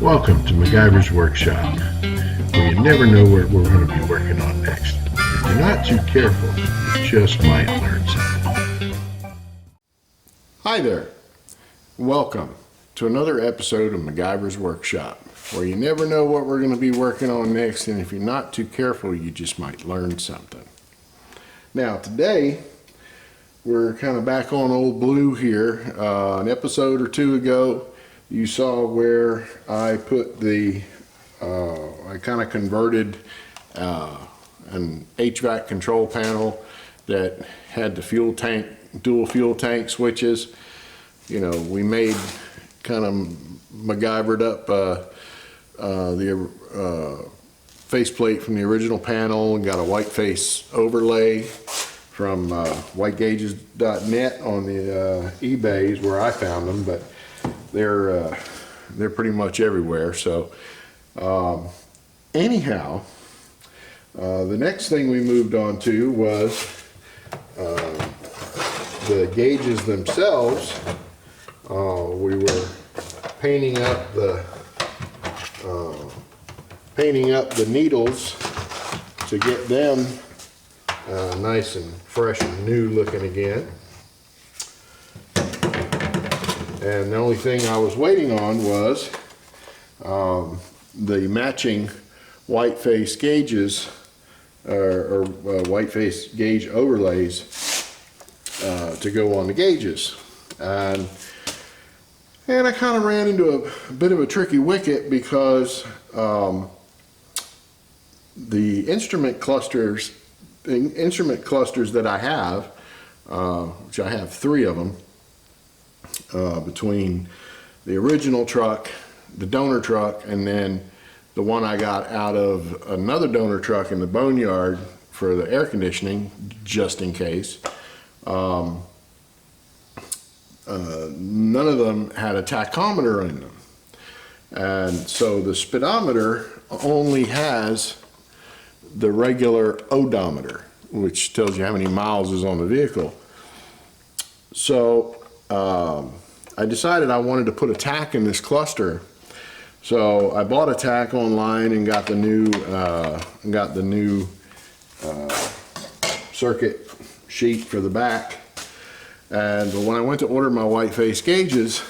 Welcome to MacGyver's Workshop, where you never know what we're going to be working on next. If you're not too careful, you just might learn something. Hi there. Welcome to another episode of MacGyver's Workshop, where you never know what we're going to be working on next, and if you're not too careful, you just might learn something. Now, today, we're kind of back on Ole Blue here. An episode or two ago, you saw where I put I kind of converted an HVAC control panel that had the fuel tank, dual fuel tank switches. You know, we made kind of MacGyvered up the faceplate from the original panel and got a white face overlay from whitegauges.net on the eBays where I found them, but they're pretty much everywhere. So anyhow, the next thing we moved on to was the gauges themselves. We were painting up the needles to get them nice and fresh and new looking again. And the only thing I was waiting on was the matching white face gauges or white face gauge overlays to go on the gauges. And I kind of ran into a bit of a tricky wicket because the instrument clusters that I have, which I have 3 of them, between the original truck, the donor truck, and then the one I got out of another donor truck in the boneyard for the air conditioning, just in case. None of them had a tachometer in them. And so the speedometer only has the regular odometer, which tells you how many miles is on the vehicle. So I decided I wanted to put a tach in this cluster. So I bought a tach online and got the new circuit sheet for the back. And when I went to order my white face gauges,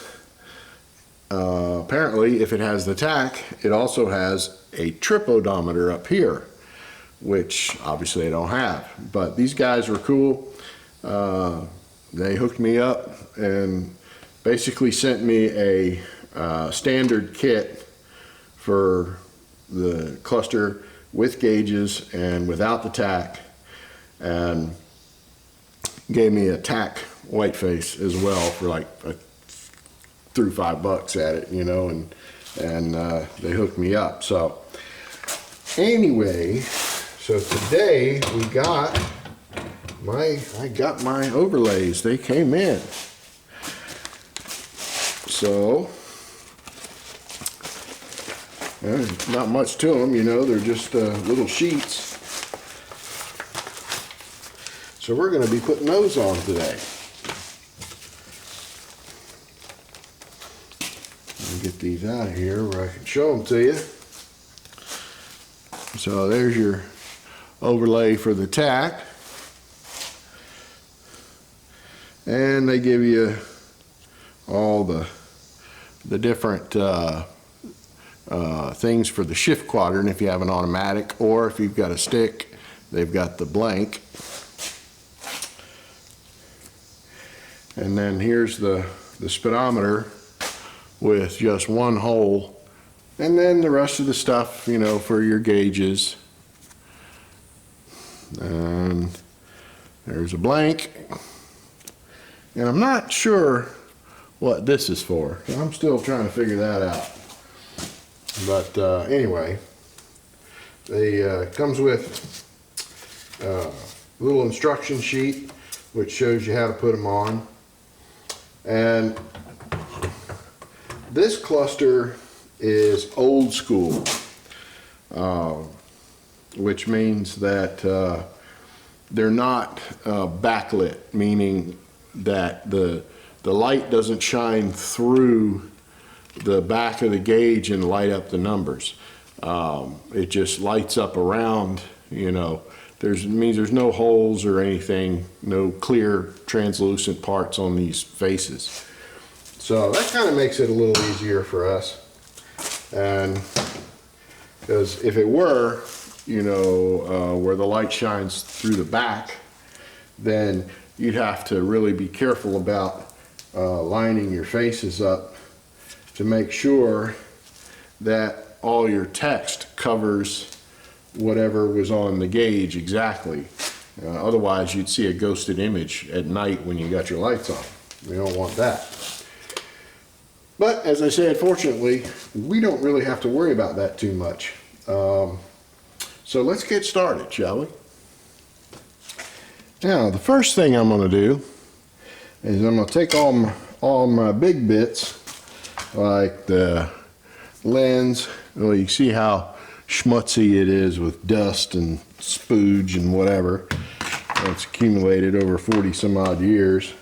apparently if it has the tach, it also has a trip odometer up here, which obviously I don't have. But these guys were cool. They hooked me up and basically sent me a standard kit for the cluster with gauges and without the tach, and gave me a tach white face as well for like threw $5 at it, you know, and they hooked me up. So anyway, so today I got my overlays. They came in. So there's not much to them, you know, they're just little sheets. So we're going to be putting those on today. Let me get these out of here where I can show them to you. So there's your overlay for the tach. And they give you all the different things for the shift quadrant if you have an automatic, or if you've got a stick, they've got the blank. And then here's the speedometer with just one hole, and then the rest of the stuff, you know, for your gauges. And there's a blank, and I'm not sure what this is for. I'm still trying to figure that out. But anyway, they comes with a little instruction sheet which shows you how to put them on. And this cluster is old school, which means that they're not backlit, meaning that the light doesn't shine through the back of the gauge and light up the numbers. It just lights up around, you know, means there's no holes or anything, no clear translucent parts on these faces. So that kind of makes it a little easier for us. And because if it were, you know, where the light shines through the back, then you'd have to really be careful about lining your faces up to make sure that all your text covers whatever was on the gauge exactly. Otherwise, you'd see a ghosted image at night when you got your lights on. We don't want that. But as I said, fortunately, we don't really have to worry about that too much. So let's get started, shall we? Now, the first thing I'm going to do is I'm going to take all my big bits, like the lens. Well, you see how schmutzy it is with dust and spooge and whatever. It's accumulated over 40 some odd years.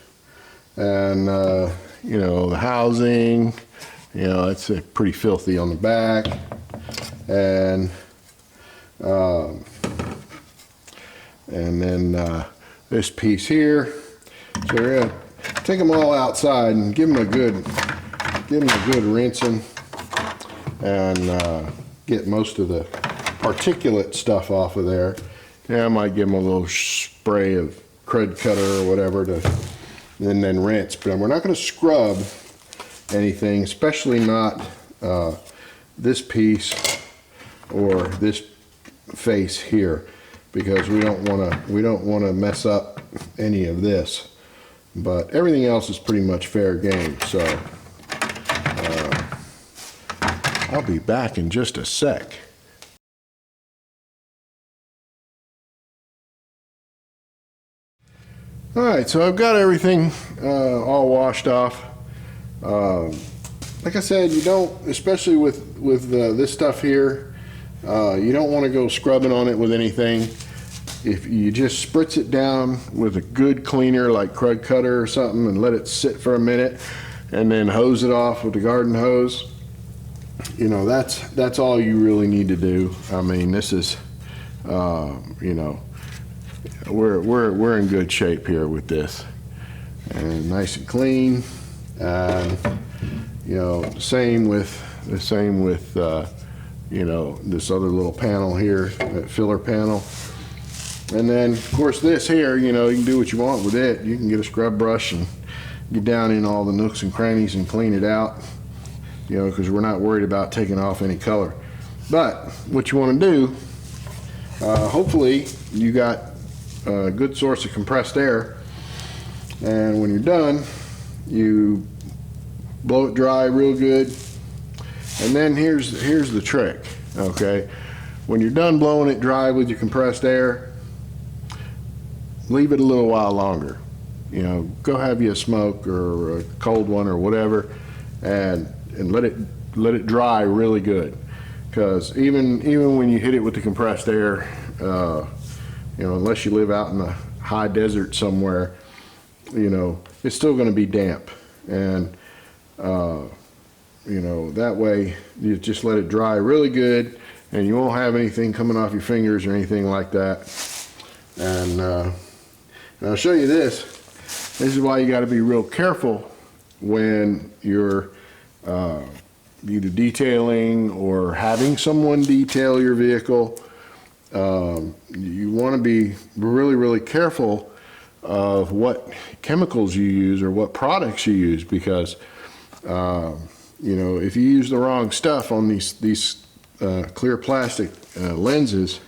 And, you know, the housing, you know, it's pretty filthy on the back. And then this piece here. So we're gonna take them all outside and give them a good rinsing, and get most of the particulate stuff off of there. Yeah, I might give them a little spray of crud cutter or whatever and then rinse. But we're not going to scrub anything, especially not this piece or this face here, because we don't want to mess up any of this. But everything else is pretty much fair game. So I'll be back in just a sec. All right, so I've got everything all washed off. Like I said, you don't, especially with this stuff here, you don't want to go scrubbing on it with anything. If you just spritz it down with a good cleaner like crud cutter or something and let it sit for a minute, and then hose it off with the garden hose, you know, that's all you really need to do. I mean, this is, you know, we're in good shape here with this, and nice and clean. And you know, same with you know, this other little panel here, that filler panel. And then of course this here, you know, you can do what you want with it. You can get a scrub brush and get down in all the nooks and crannies and clean it out, you know, because we're not worried about taking off any color. But what you want to do, hopefully you got a good source of compressed air, and when you're done, you blow it dry real good. And then here's the trick, okay? When you're done blowing it dry with your compressed air, leave it a little while longer. You know, go have you a smoke or a cold one or whatever, and let it dry really good. Because even when you hit it with the compressed air, you know, unless you live out in the high desert somewhere, you know, it's still going to be damp. And you know, that way you just let it dry really good, and you won't have anything coming off your fingers or anything like that. And I'll show you this. This is why you got to be real careful when you're either detailing or having someone detail your vehicle. You want to be really careful of what chemicals you use or what products you use, because you know, if you use the wrong stuff on these clear plastic lenses,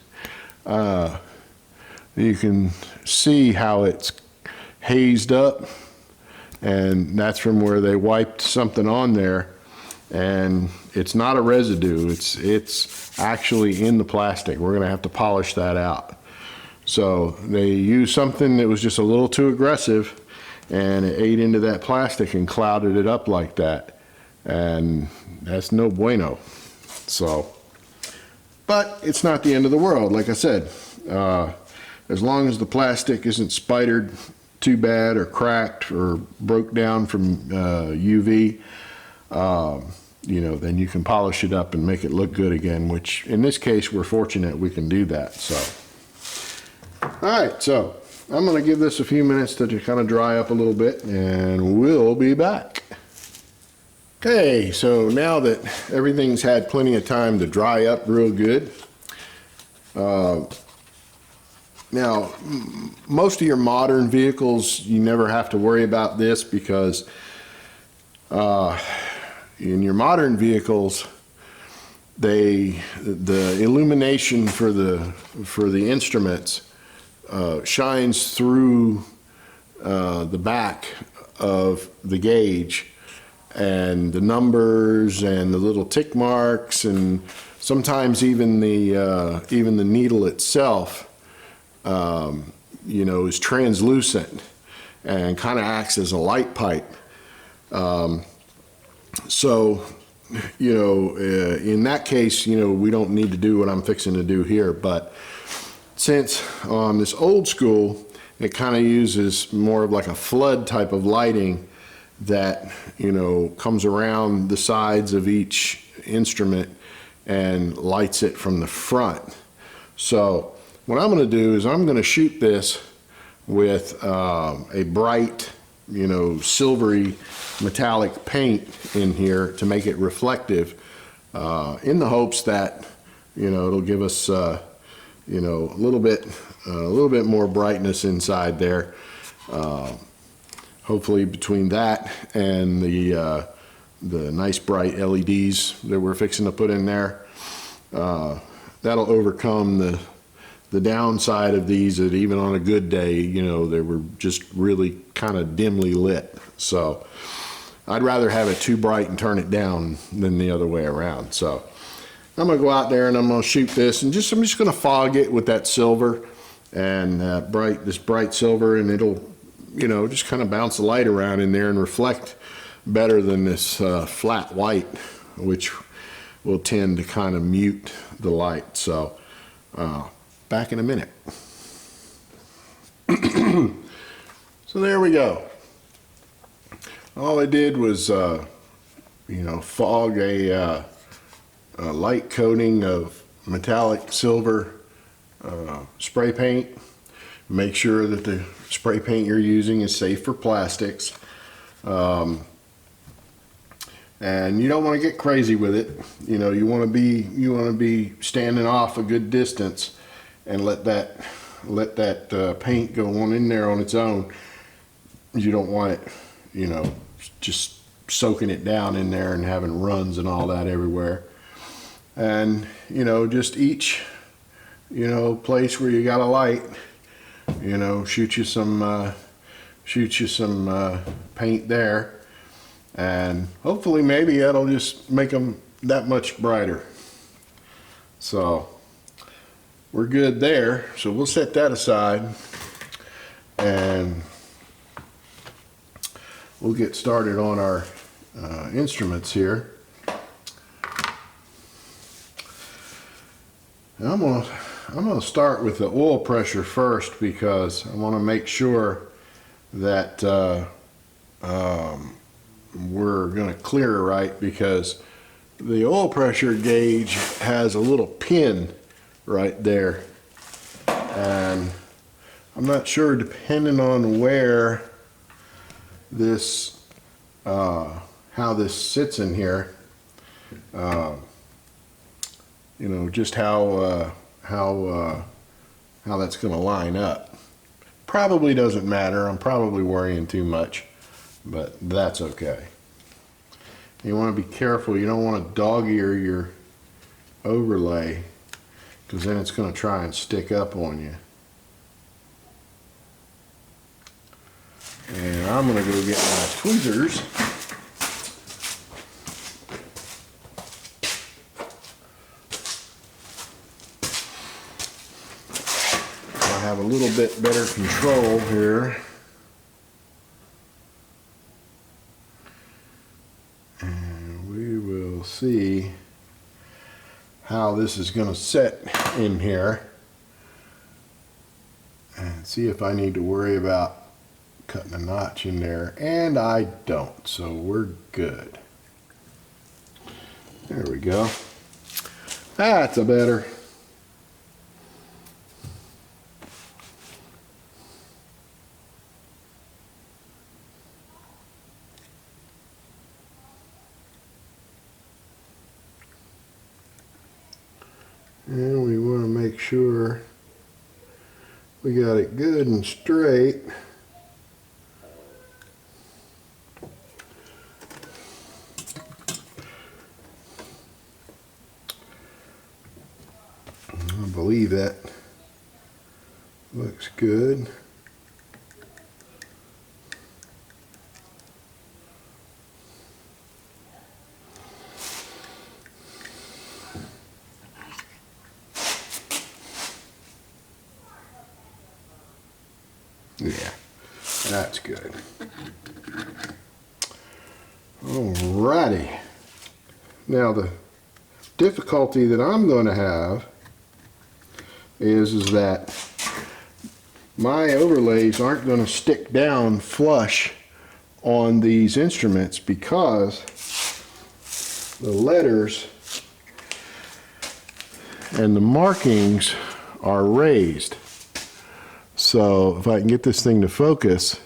you can see how it's hazed up, and that's from where they wiped something on there, and it's not a residue, it's actually in the plastic. We're gonna have to polish that out. So they used something that was just a little too aggressive, and it ate into that plastic and clouded it up like that, and that's no bueno. So, but it's not the end of the world. Like I said, as long as the plastic isn't spidered too bad or cracked or broke down from UV, then you can polish it up and make it look good again, which in this case, we're fortunate we can do that. So, all right, so I'm going to give this a few minutes to kind of dry up a little bit, and we'll be back. Okay, so now that everything's had plenty of time to dry up real good, now most of your modern vehicles, you never have to worry about this because in your modern vehicles, the illumination for the instruments shines through the back of the gauge, and the numbers and the little tick marks, and sometimes even the needle itself, is translucent and kind of acts as a light pipe. So, in that case, we don't need to do what I'm fixing to do here. But since on this old school, it kind of uses more of like a flood type of lighting that, comes around the sides of each instrument and lights it from the front. So what I'm going to do is I'm going to shoot this with a bright, silvery metallic paint in here to make it reflective, in the hopes that, it'll give us, a little bit more brightness inside there. Hopefully between that and the nice bright LEDs that we're fixing to put in there, that'll overcome the downside of these, that even on a good day, they were just really kind of dimly lit. So I'd rather have it too bright and turn it down than the other way around. So I'm gonna go out there and I'm gonna shoot this, and I'm just gonna fog it with that silver and this bright silver, and it'll, just kind of bounce the light around in there and reflect better than this flat white, which will tend to kind of mute the light. So back in a minute. So there we go. All I did was, fog a light coating of metallic silver spray paint. Make sure that the spray paint you're using is safe for plastics. And you don't want to get crazy with it. You want to be standing off a good distance and let that paint go on in there on its own. You don't want it, just soaking it down in there and having runs and all that everywhere. And just each place where you got a light, shoot you some paint there, and hopefully maybe that'll just make them that much brighter. So we're good there. So we'll set that aside and we'll get started on our instruments here. And I'm gonna start with the oil pressure first, because I want to make sure that we're going to clear right, because the oil pressure gauge has a little pin right there, and I'm not sure, depending on where this how this sits in here, just how that's going to line up. Probably doesn't matter. I'm probably worrying too much, but that's okay. You want to be careful. You don't want to dog ear your overlay, because then it's going to try and stick up on you. And I'm going to go get my tweezers. Have a little bit better control here. And we will see how this is going to set in here, and see if I need to worry about cutting a notch in there, and I don't, so we're good. go. That's a better. And we want to make sure we got it good and straight. I believe that looks good. Yeah, that's good. Alrighty. Now the difficulty that I'm going to have is that my overlays aren't going to stick down flush on these instruments because the letters and the markings are raised. So if I can get this thing to focus,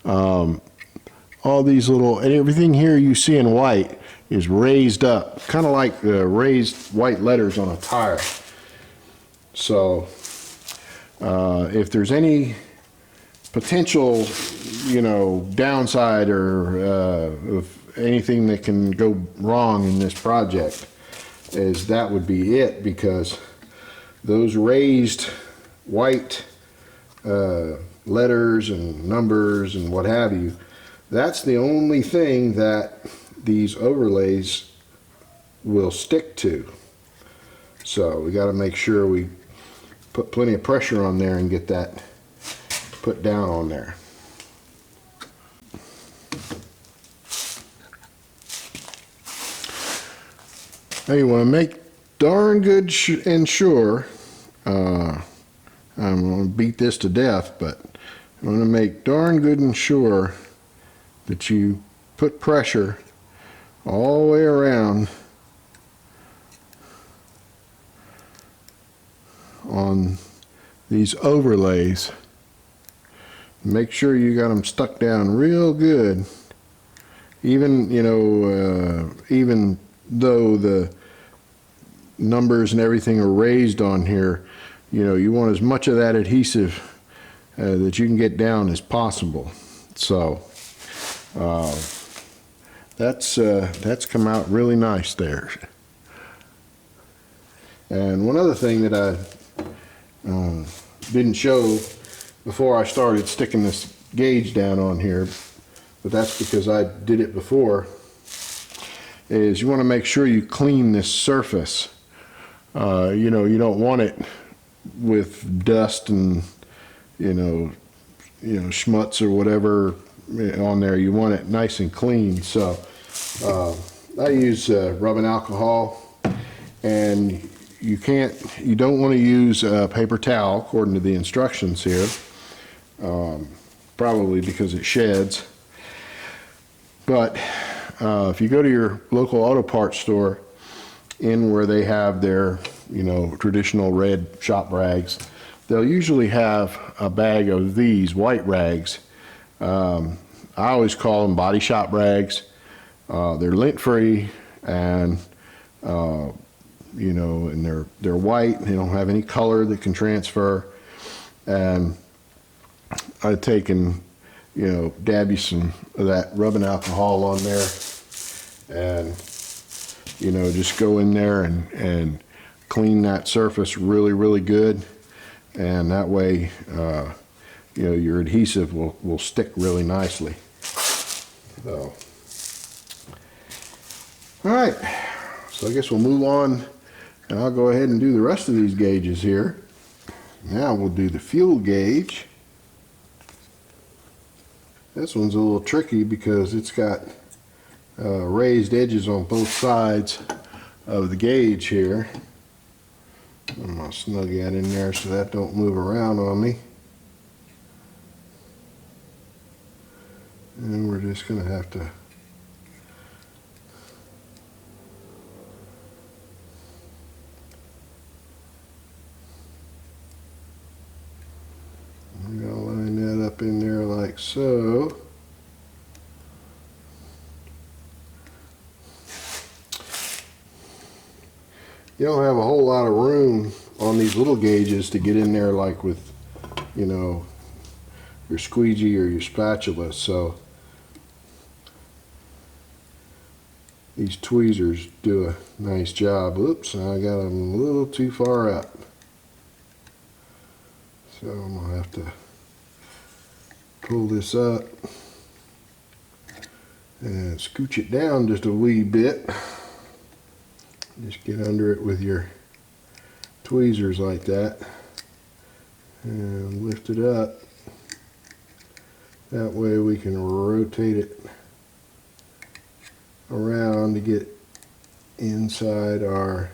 all these little, and everything here you see in white is raised up, kind of like raised white letters on a tire. So if there's any potential, downside or of anything that can go wrong in this project, is that would be it, because those raised white letters and numbers and what have you, that's the only thing that these overlays will stick to. So we got to make sure we put plenty of pressure on there and get that put down on there. Now you want to make darn good and sure, I'm going to beat this to death, but you want to make darn good and sure that you put pressure all the way around on these overlays. Make sure you got them stuck down real good. Even, even though the numbers and everything are raised on here, you want as much of that adhesive that you can get down as possible. So that's come out really nice there. And one other thing that I didn't show before I started sticking this gauge down on here, but that's because I did it before, is you want to make sure you clean this surface. You don't want it with dust and schmutz or whatever on there. You want it nice and clean. So I use rubbing alcohol, and you don't want to use a paper towel according to the instructions here, probably because it sheds. But if you go to your local auto parts store, in where they have their traditional red shop rags, they'll usually have a bag of these white rags. I always call them body shop rags. They're lint free, and and they're white. They don't have any color that can transfer. And I've taken dab you some of that rubbing alcohol on there, and just go in there and clean that surface really, really good, and that way your adhesive will stick really nicely. So all right, so I guess we'll move on, and I'll go ahead and do the rest of these gauges here. Now we'll do the fuel gauge. This one's a little tricky because it's got raised edges on both sides of the gauge here. I'm going to snug that in there so that don't move around on me. And we're just going to have to like so. You don't have a whole lot of room on these little gauges to get in there like with, you know, your squeegee or your spatula, so these tweezers do a nice job. Oops, I got them a little too far up. So I'm going to have to pull this up and scooch it down just a wee bit. Just get under it with your tweezers like that and lift it up. That way we can rotate it around to get inside our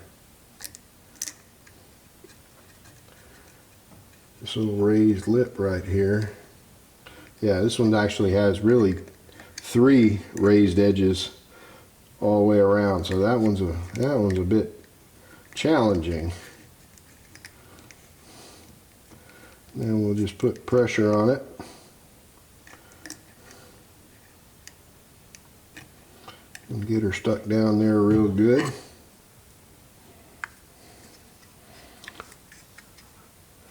this little raised lip right here. Yeah, this one actually has really 3 raised edges all the way around, so that one's a bit challenging. Then we'll just put pressure on it. And get her stuck down there real good.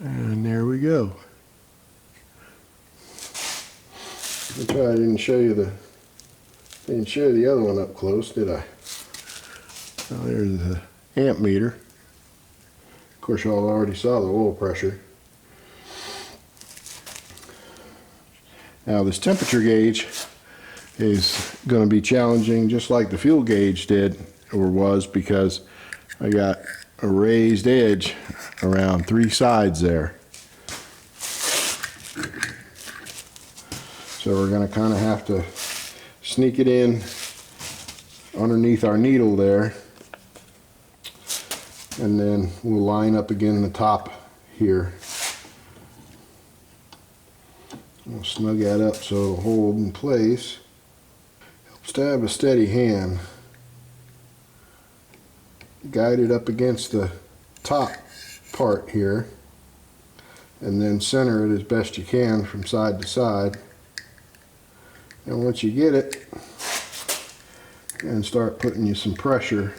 And there we go. I didn't show you the other one up close, did I? Oh, there's the amp meter. Of course, y'all already saw the oil pressure. Now this temperature gauge is going to be challenging, just like the fuel gauge did or was, because I got a raised edge around 3 sides there. So we're going to kind of have to sneak it in underneath our needle there, and then we'll line up again the top here. We'll snug that up so it'll hold in place. Helps to have a steady hand. Guide it up against the top part here, and then center it as best you can from side to side. And once you get it, and start putting you some pressure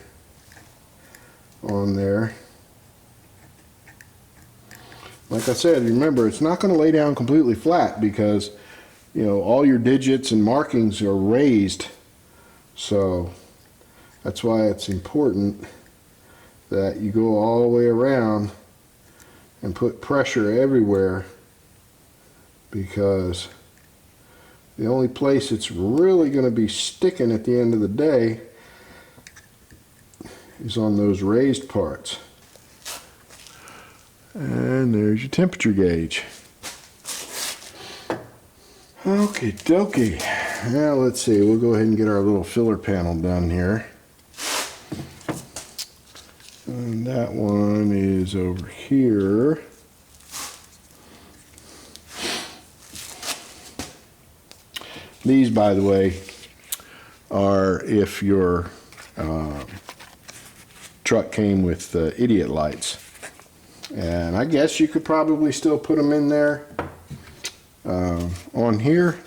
on there. Like I said, remember, it's not going to lay down completely flat because, you know, all your digits and markings are raised. So that's why it's important that you go all the way around and put pressure everywhere, because the only place it's really going to be sticking at the end of the day is on those raised parts. And there's your temperature gauge. Okie dokie. Now let's see, we'll go ahead and get our little filler panel done here. And that one is over here. These, by the way, are if your truck came with idiot lights. And I guess you could probably still put them in there on here.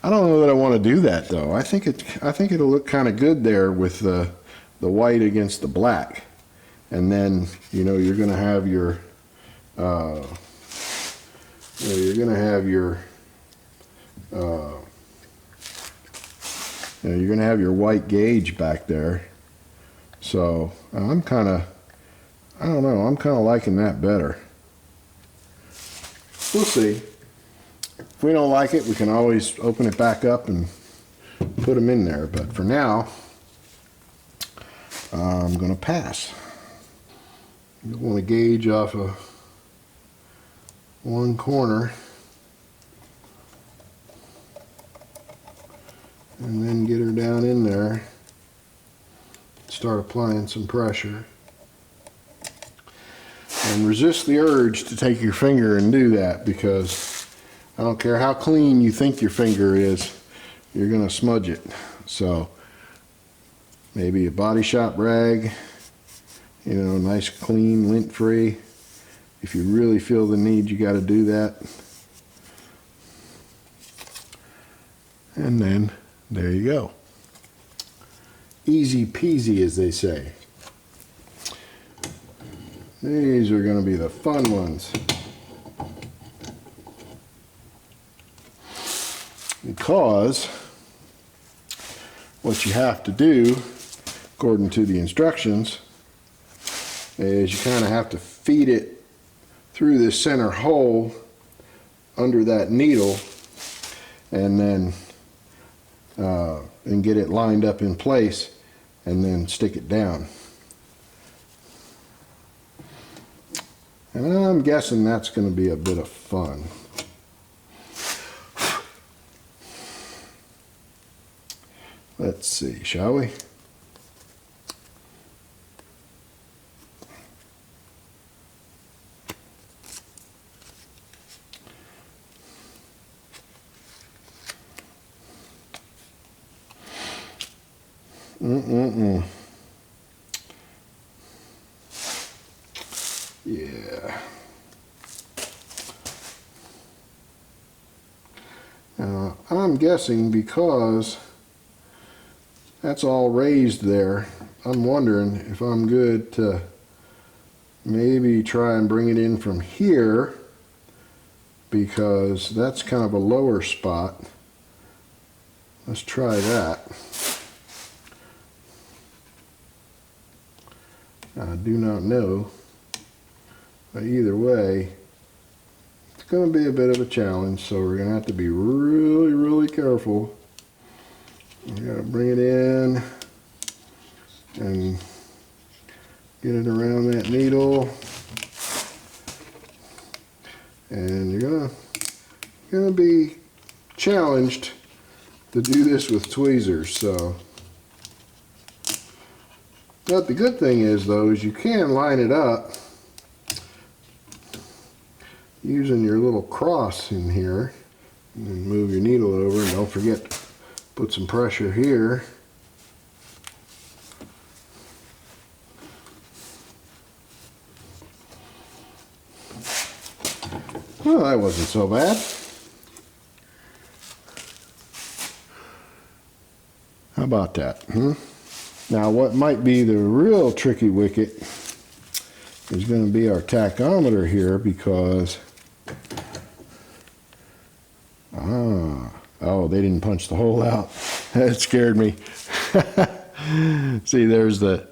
I don't know that I want to do that though. I think it'll look kind of good there with the white against the black. And then, you know, you're going to have your you're going to have your white gauge back there. So I'm kind of liking that better. We'll see. If we don't like it, we can always open it back up and put them in there. But for now, I'm going to pass. You want to gauge off of one corner and then get her down in there. Start applying some pressure. And resist the urge to take your finger and do that, because I don't care how clean you think your finger is, you're going to smudge it. So maybe a body shop rag, you know, nice, clean, lint-free. If you really feel the need, you got to do that. And then there you go. Easy peasy, as they say. These are going to be the fun ones. Because what you have to do, according to the instructions, is you kind of have to feed it through this center hole under that needle, and then and get it lined up in place, and then stick it down. And I'm guessing that's going to be a bit of fun. Let's see, shall we? Yeah. Now, I'm guessing because that's all raised there, I'm wondering if I'm good to maybe try and bring it in from here, because that's kind of a lower spot. Let's try that. I do not know, but either way, it's going to be a bit of a challenge, so we're going to have to be really, really careful. We got to bring it in and get it around that needle, and you're gonna be challenged to do this with tweezers. So, but the good thing is, though, is you can line it up using your little cross in here, and then move your needle over, and don't forget to put some pressure here. Well, that wasn't so bad. How about that? Now, what might be the real tricky wicket is going to be our tachometer here, because oh, they didn't punch the hole out. That scared me. See, there's the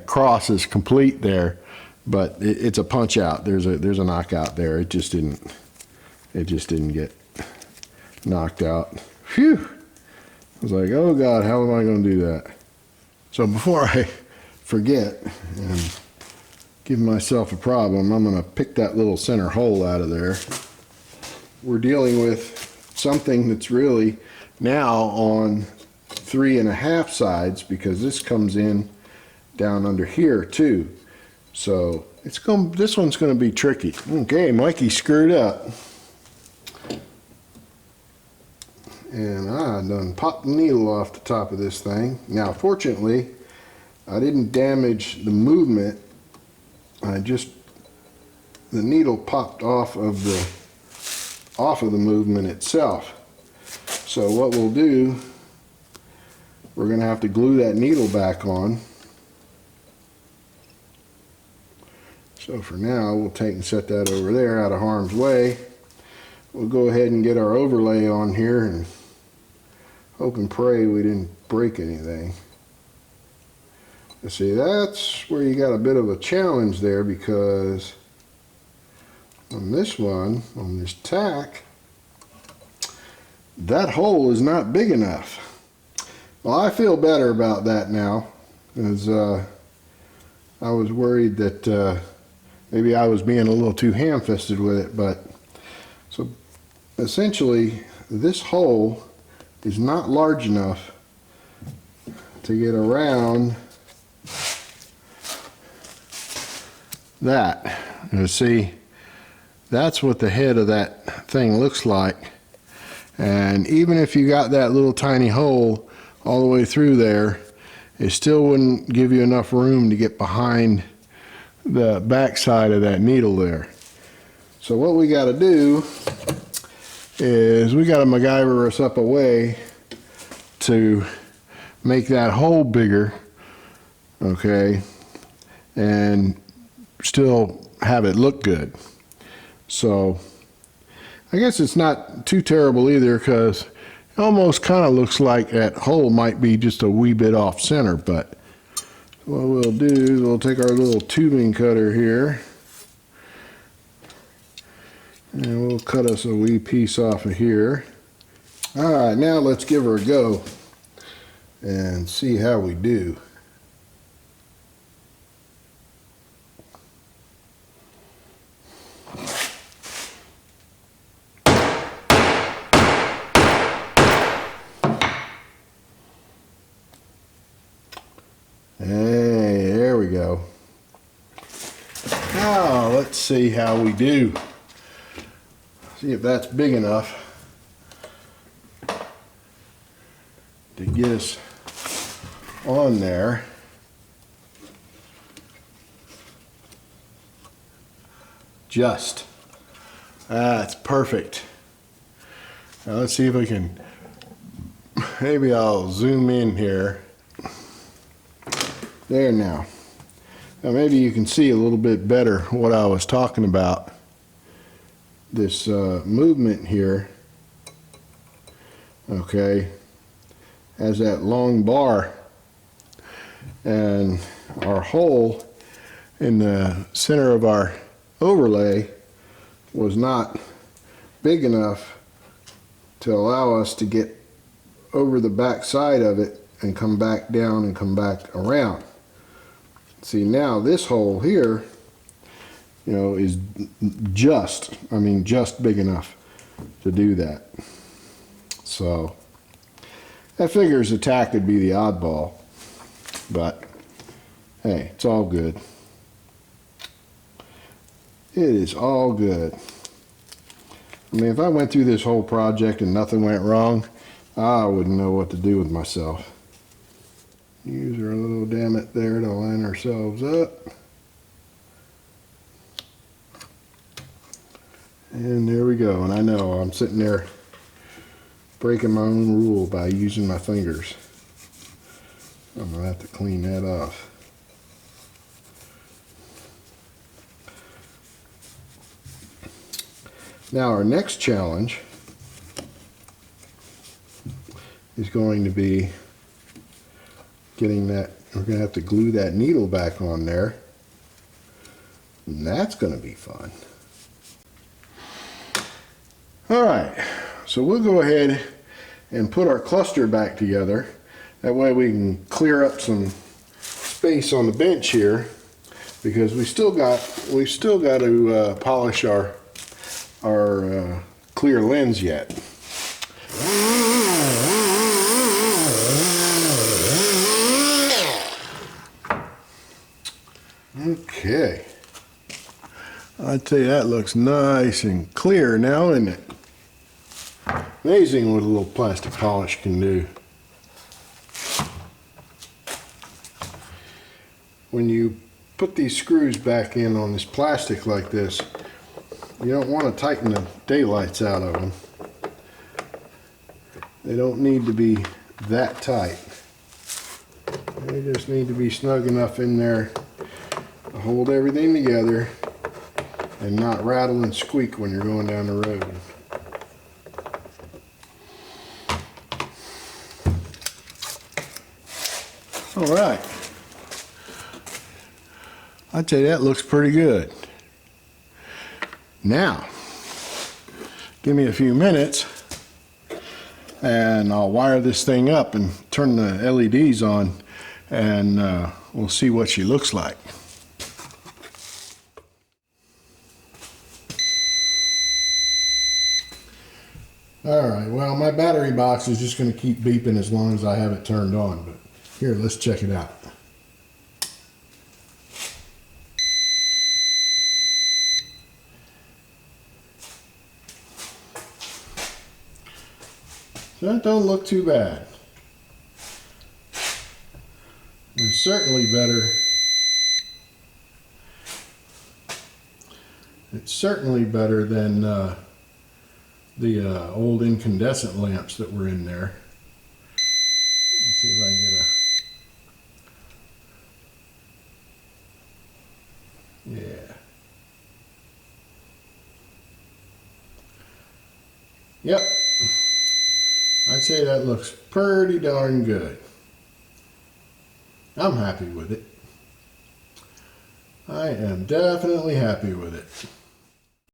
cross is complete there, but it's a punch out. There's a knockout there. It just didn't get knocked out. Phew! I was like, oh God, how am I going to do that? So before I forget and give myself a problem, I'm going to pick that little center hole out of there. We're dealing with something that's really now on 3.5 sides, because this comes in down under here too. So this one's going to be tricky. Okay, Mikey screwed up. And I done popped the needle off the top of this thing. Now, fortunately, I didn't damage the movement. The needle popped off of the movement itself. So what we'll do, we're going to have to glue that needle back on. So for now, we'll take and set that over there out of harm's way. We'll go ahead and get our overlay on here and hope and pray we didn't break anything. You see, that's where you got a bit of a challenge there, because on this one, on this tack, that hole is not big enough. Well, I feel better about that now, because I was worried that maybe I was being a little too ham-fisted with it. But so essentially, this hole is not large enough to get around that. You see, that's what the head of that thing looks like. And even if you got that little tiny hole all the way through there, it still wouldn't give you enough room to get behind the back side of that needle there. So what we got to do is we got to MacGyver us up a way to make that hole bigger, okay, and still have it look good. So I guess it's not too terrible either, because it almost kind of looks like that hole might be just a wee bit off center. But what we'll do is we'll take our little tubing cutter here and we'll cut us a wee piece off of here. All right, now let's give her a go and see how we do. Hey, there we go. Now let's see how we do. See if that's big enough to get us on there. Just. That's perfect. Now let's see if we can, maybe I'll zoom in here. There now. Now maybe you can see a little bit better what I was talking about. This movement here, okay, has that long bar, and our hole in the center of our overlay was not big enough to allow us to get over the back side of it and come back down and come back around. See, now this hole here, you know, is just, I mean, just big enough to do that. So I figures the tack would be the oddball, but hey, it's all good. It is all good. I mean, if I went through this whole project and nothing went wrong, I wouldn't know what to do with myself. Use our little damn it there to line ourselves up. And there we go. And I know I'm sitting there breaking my own rule by using my fingers. I'm going to have to clean that off. Now our next challenge is going to be getting that, we're going to have to glue that needle back on there. And that's going to be fun. Alright, so we'll go ahead and put our cluster back together. That way we can clear up some space on the bench here, because we've still got to polish our clear lens yet. Okay, I'd say that looks nice and clear now, isn't it? Amazing what a little plastic polish can do. When you put these screws back in on this plastic like this, you don't want to tighten the daylights out of them. They don't need to be that tight. They just need to be snug enough in there to hold everything together and not rattle and squeak when you're going down the road. All right. I'd say that looks pretty good. Now, give me a few minutes and I'll wire this thing up and turn the LEDs on, and we'll see what she looks like. Alright, well, my battery box is just going to keep beeping as long as I have it turned on, but here, let's check it out. So that don't look too bad. It's certainly better. It's certainly better than the old incandescent lamps that were in there. See if I can get a... Yeah. Yep. I'd say that looks pretty darn good. I'm happy with it. I am definitely happy with it.